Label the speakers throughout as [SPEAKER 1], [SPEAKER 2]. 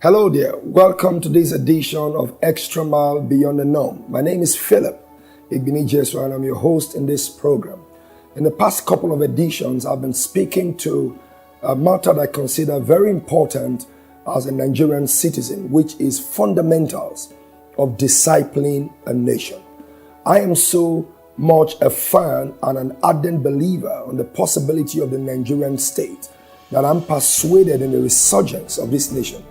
[SPEAKER 1] Hello there. Welcome to this edition of Extra Mile Beyond the Norm. My name is Philip Igbinijesu and I'm your host in this program. In the past couple of editions, I've been speaking to a matter that I consider very important as a Nigerian citizen, which is fundamentals of discipling a nation. I am so much a fan and an ardent believer on the possibility of the Nigerian state that I'm persuaded in the resurgence of this nation.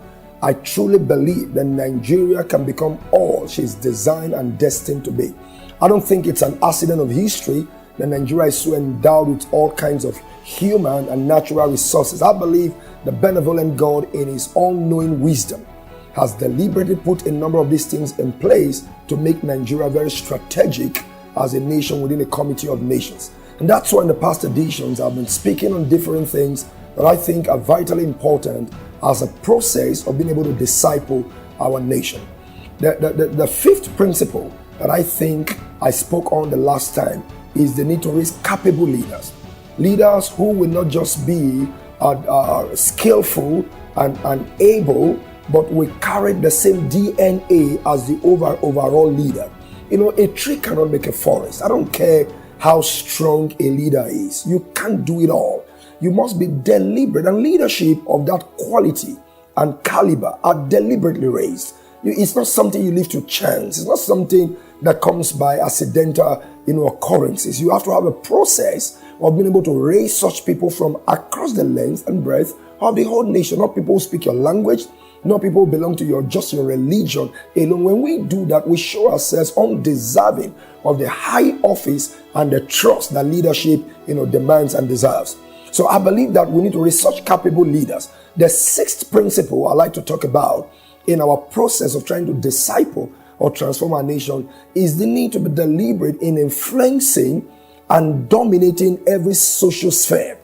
[SPEAKER 1] I truly believe that Nigeria can become all she's designed and destined to be. I don't think it's an accident of history that Nigeria is so endowed with all kinds of human and natural resources. I believe the benevolent God in his all-knowing wisdom has deliberately put a number of these things in place to make Nigeria very strategic as a nation within a community of nations. And that's why in the past editions I've been speaking on different things that I think are vitally important as a process of being able to disciple our nation. The fifth principle that I think I spoke on the last time is the need to raise capable leaders. Leaders who will not just be skillful and able, but will carry the same DNA as the overall leader. You know, a tree cannot make a forest. I don't care how strong a leader is. You can't do it all. You must be deliberate, and leadership of that quality and caliber are deliberately raised. It's not something you leave to chance. It's not something that comes by accidental, occurrences. You have to have a process of being able to raise such people from across the length and breadth of the whole nation. Not people who speak your language, not people who belong to your religion alone. When we do that, we show ourselves undeserving of the high office and the trust that leadership, demands and deserves. So I believe that we need to raise such capable leaders. The sixth principle I like to talk about in our process of trying to disciple or transform our nation is the need to be deliberate in influencing and dominating every social sphere.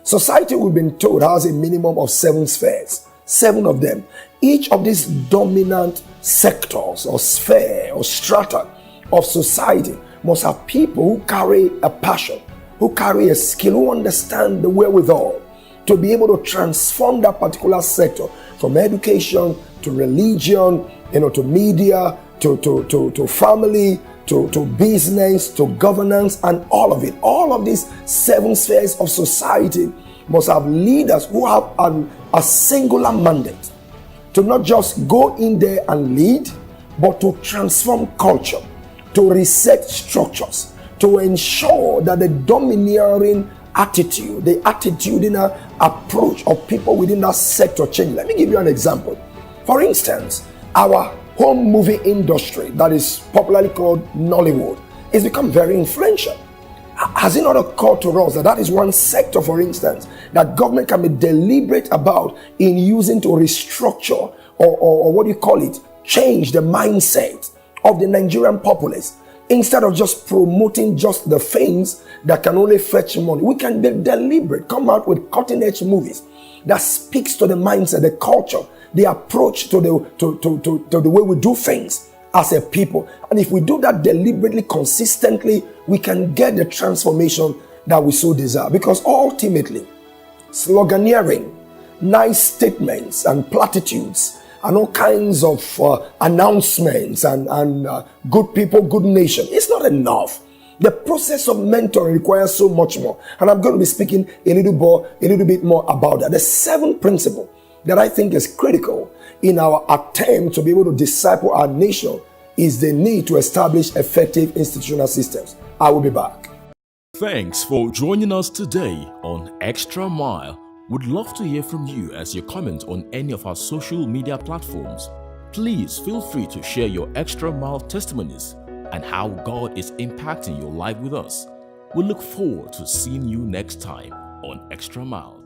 [SPEAKER 1] Society, we've been told, has a minimum of 7 spheres, 7 of them. Each of these dominant sectors or sphere or strata of society must have people who carry a passion, who carry a skill, who understand the wherewithal to be able to transform that particular sector from education to religion, to media, to family, to business, to governance, and all of it. All of these 7 spheres of society must have leaders who have a singular mandate to not just go in there and lead, but to transform culture, to reset structures, to ensure that the domineering attitude, the attitudinal approach of people within that sector change. Let me give you an example. For instance, our home movie industry, that is popularly called Nollywood, has become very influential. Has it not occurred to us that that is one sector, for instance, that government can be deliberate about in using to restructure or what do you call it, change the mindset of the Nigerian populace? Instead of just promoting just the things that can only fetch money, we can be deliberate, come out with cutting-edge movies that speaks to the mindset, the culture, the approach to the way we do things as a people. And if we do that deliberately, consistently, we can get the transformation that we so desire. Because ultimately, sloganeering, nice statements and platitudes, and all kinds of announcements and good people, good nation, it's not enough. The process of mentoring requires so much more. And I'm going to be speaking a little bit more about that. The 7th principle that I think is critical in our attempt to be able to disciple our nation is the need to establish effective institutional systems. I will be back.
[SPEAKER 2] Thanks for joining us today on Extra Mile. Would love to hear from you as you comment on any of our social media platforms. Please feel free to share your Extra Mile testimonies and how God is impacting your life with us. We look forward to seeing you next time on Extra Mile.